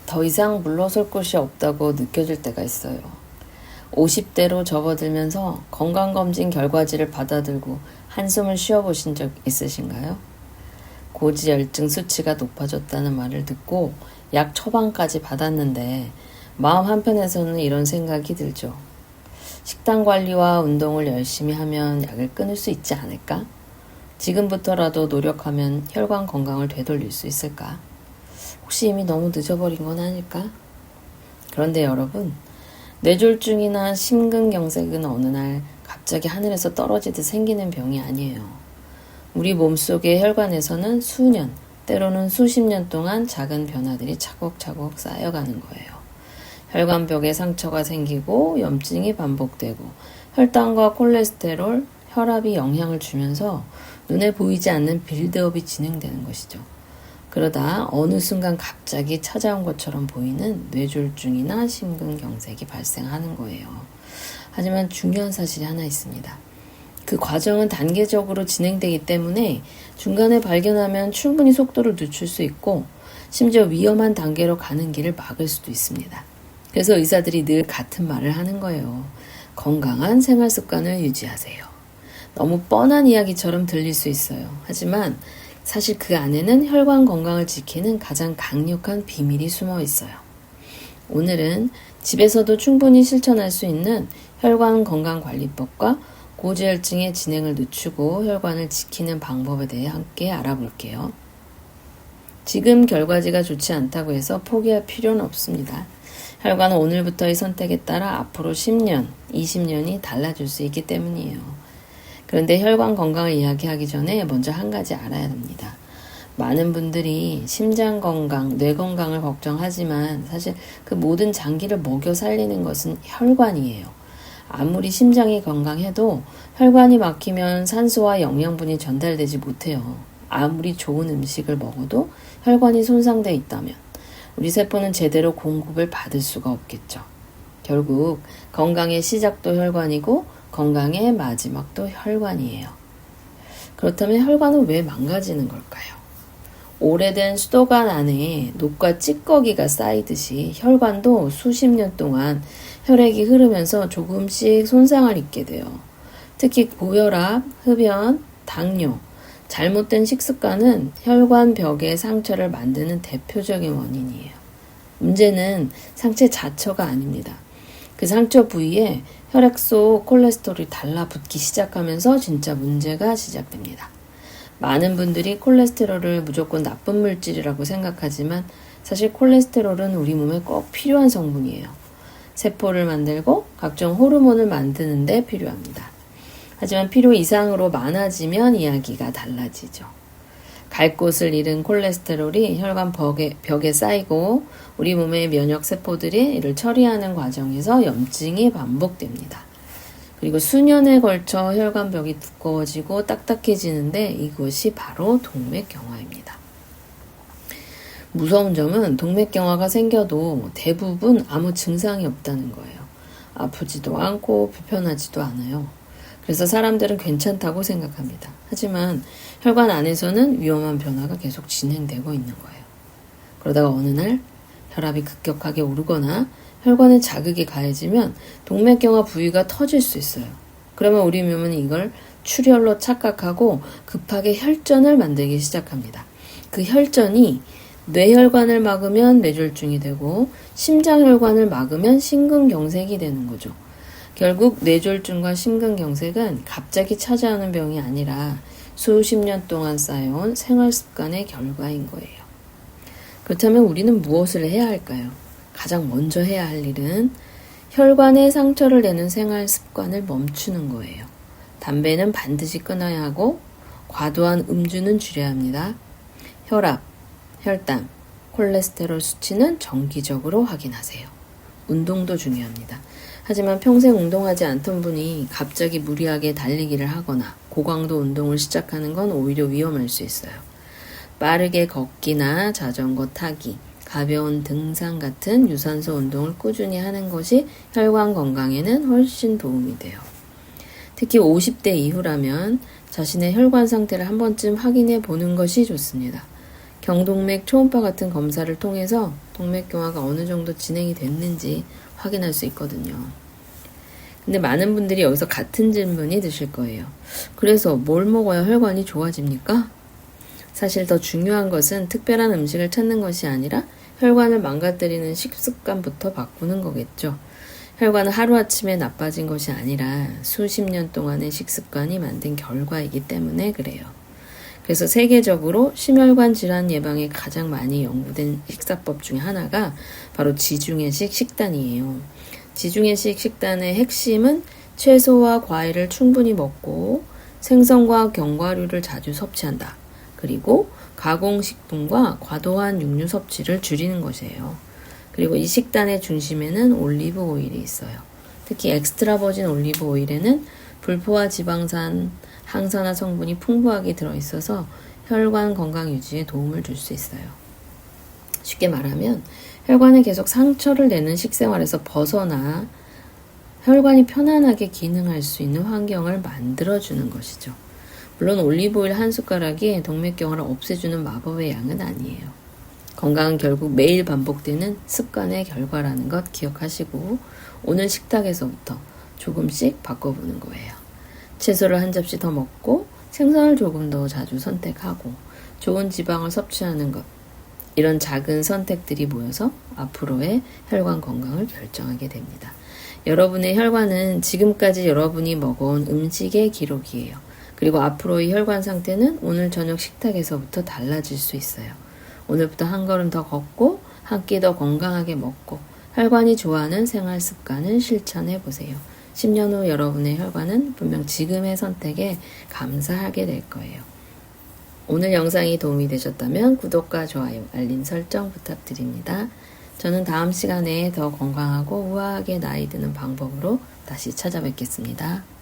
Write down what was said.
더 이상 물러설 곳이 없다고 느껴질 때가 있어요. 50대로 접어들면서 건강검진 결과지를 받아들고 한숨을 쉬어보신 적 있으신가요? 고지혈증 수치가 높아졌다는 말을 듣고 약 처방까지 받았는데 마음 한편에서는 이런 생각이 들죠. 식단 관리와 운동을 열심히 하면 약을 끊을 수 있지 않을까? 지금부터라도 노력하면 혈관 건강을 되돌릴 수 있을까? 혹시 이미 너무 늦어버린 건 아닐까? 그런데 여러분, 뇌졸중이나 심근경색은 어느 날 갑자기 하늘에서 떨어지듯 생기는 병이 아니에요. 우리 몸속의 혈관에서는 수년, 때로는 수십 년 동안 작은 변화들이 차곡차곡 쌓여가는 거예요. 혈관벽에 상처가 생기고 염증이 반복되고 혈당과 콜레스테롤, 혈압이 영향을 주면서 눈에 보이지 않는 빌드업이 진행되는 것이죠. 그러다 어느 순간 갑자기 찾아온 것처럼 보이는 뇌졸중이나 심근경색이 발생하는 거예요. 하지만 중요한 사실이 하나 있습니다. 그 과정은 단계적으로 진행되기 때문에 중간에 발견하면 충분히 속도를 늦출 수 있고 심지어 위험한 단계로 가는 길을 막을 수도 있습니다. 그래서 의사들이 늘 같은 말을 하는 거예요. 건강한 생활 습관을 유지하세요. 너무 뻔한 이야기처럼 들릴 수 있어요. 하지만 사실 그 안에는 혈관 건강을 지키는 가장 강력한 비밀이 숨어 있어요. 오늘은 집에서도 충분히 실천할 수 있는 혈관 건강관리법과 고지혈증의 진행을 늦추고 혈관을 지키는 방법에 대해 함께 알아볼게요. 지금 결과지가 좋지 않다고 해서 포기할 필요는 없습니다. 혈관은 오늘부터의 선택에 따라 앞으로 10년, 20년이 달라질 수 있기 때문이에요. 그런데 혈관 건강을 이야기하기 전에 먼저 한 가지 알아야 합니다. 많은 분들이 심장 건강, 뇌 건강을 걱정하지만 사실 그 모든 장기를 먹여 살리는 것은 혈관이에요. 아무리 심장이 건강해도 혈관이 막히면 산소와 영양분이 전달되지 못해요. 아무리 좋은 음식을 먹어도 혈관이 손상되어 있다면 우리 세포는 제대로 공급을 받을 수가 없겠죠. 결국 건강의 시작도 혈관이고 건강의 마지막도 혈관이에요. 그렇다면 혈관은 왜 망가지는 걸까요? 오래된 수도관 안에 녹과 찌꺼기가 쌓이듯이 혈관도 수십 년 동안 혈액이 흐르면서 조금씩 손상을 입게 돼요. 특히 고혈압, 흡연, 당뇨, 잘못된 식습관은 혈관 벽에 상처를 만드는 대표적인 원인이에요. 문제는 상처 자체가 아닙니다. 그 상처 부위에 혈액 속 콜레스테롤이 달라붙기 시작하면서 진짜 문제가 시작됩니다. 많은 분들이 콜레스테롤을 무조건 나쁜 물질이라고 생각하지만 사실 콜레스테롤은 우리 몸에 꼭 필요한 성분이에요. 세포를 만들고 각종 호르몬을 만드는 데 필요합니다. 하지만 필요 이상으로 많아지면 이야기가 달라지죠. 갈 곳을 잃은 콜레스테롤이 혈관 벽에 쌓이고 우리 몸의 면역 세포들이 이를 처리하는 과정에서 염증이 반복됩니다. 그리고 수년에 걸쳐 혈관벽이 두꺼워지고 딱딱해지는데 이것이 바로 동맥경화입니다. 무서운 점은 동맥경화가 생겨도 대부분 아무 증상이 없다는 거예요. 아프지도 않고 불편하지도 않아요. 그래서 사람들은 괜찮다고 생각합니다. 하지만 혈관 안에서는 위험한 변화가 계속 진행되고 있는 거예요. 그러다가 어느 날 혈압이 급격하게 오르거나 혈관에 자극이 가해지면 동맥경화 부위가 터질 수 있어요. 그러면 우리 몸은 이걸 출혈로 착각하고 급하게 혈전을 만들기 시작합니다. 그 혈전이 뇌혈관을 막으면 뇌졸중이 되고 심장혈관을 막으면 심근경색이 되는 거죠. 결국 뇌졸중과 심근경색은 갑자기 찾아오는 병이 아니라 수십 년 동안 쌓여온 생활습관의 결과인 거예요. 그렇다면 우리는 무엇을 해야 할까요? 가장 먼저 해야 할 일은 혈관에 상처를 내는 생활습관을 멈추는 거예요. 담배는 반드시 끊어야 하고 과도한 음주는 줄여야 합니다. 혈압, 혈당, 콜레스테롤 수치는 정기적으로 확인하세요. 운동도 중요합니다. 하지만 평생 운동하지 않던 분이 갑자기 무리하게 달리기를 하거나 고강도 운동을 시작하는 건 오히려 위험할 수 있어요. 빠르게 걷기나 자전거 타기, 가벼운 등산 같은 유산소 운동을 꾸준히 하는 것이 혈관 건강에는 훨씬 도움이 돼요. 특히 50대 이후라면 자신의 혈관 상태를 한 번쯤 확인해 보는 것이 좋습니다. 경동맥 초음파 같은 검사를 통해서 동맥경화가 어느 정도 진행이 됐는지 확인할 수 있거든요. 근데 많은 분들이 여기서 같은 질문이 드실 거예요. 그래서 뭘 먹어야 혈관이 좋아집니까? 사실 더 중요한 것은 특별한 음식을 찾는 것이 아니라 혈관을 망가뜨리는 식습관부터 바꾸는 거겠죠. 혈관은 하루아침에 나빠진 것이 아니라 수십 년 동안의 식습관이 만든 결과이기 때문에 그래요. 그래서 세계적으로 심혈관 질환 예방에 가장 많이 연구된 식사법 중에 하나가 바로 지중해식 식단이에요. 지중해식 식단의 핵심은 채소와 과일을 충분히 먹고 생선과 견과류를 자주 섭취한다. 그리고 가공식품과 과도한 육류 섭취를 줄이는 것이에요. 그리고 이 식단의 중심에는 올리브 오일이 있어요. 특히 엑스트라 버진 올리브 오일에는 불포화 지방산, 항산화 성분이 풍부하게 들어있어서 혈관 건강 유지에 도움을 줄 수 있어요. 쉽게 말하면 혈관에 계속 상처를 내는 식생활에서 벗어나 혈관이 편안하게 기능할 수 있는 환경을 만들어주는 것이죠. 물론 올리브오일 한 숟가락이 동맥경화를 없애주는 마법의 양은 아니에요. 건강은 결국 매일 반복되는 습관의 결과라는 것 기억하시고 오늘 식탁에서부터 조금씩 바꿔보는 거예요. 채소를 한 접시 더 먹고 생선을 조금 더 자주 선택하고 좋은 지방을 섭취하는 것, 이런 작은 선택들이 모여서 앞으로의 혈관 건강을 결정하게 됩니다. 여러분의 혈관은 지금까지 여러분이 먹어온 음식의 기록이에요. 그리고 앞으로의 혈관 상태는 오늘 저녁 식탁에서부터 달라질 수 있어요. 오늘부터 한 걸음 더 걷고 한 끼 더 건강하게 먹고 혈관이 좋아하는 생활 습관을 실천해 보세요. 10년 후 여러분의 혈관은 분명 지금의 선택에 감사하게 될 거예요. 오늘 영상이 도움이 되셨다면 구독과 좋아요, 알림 설정 부탁드립니다. 저는 다음 시간에 더 건강하고 우아하게 나이 드는 방법으로 다시 찾아뵙겠습니다.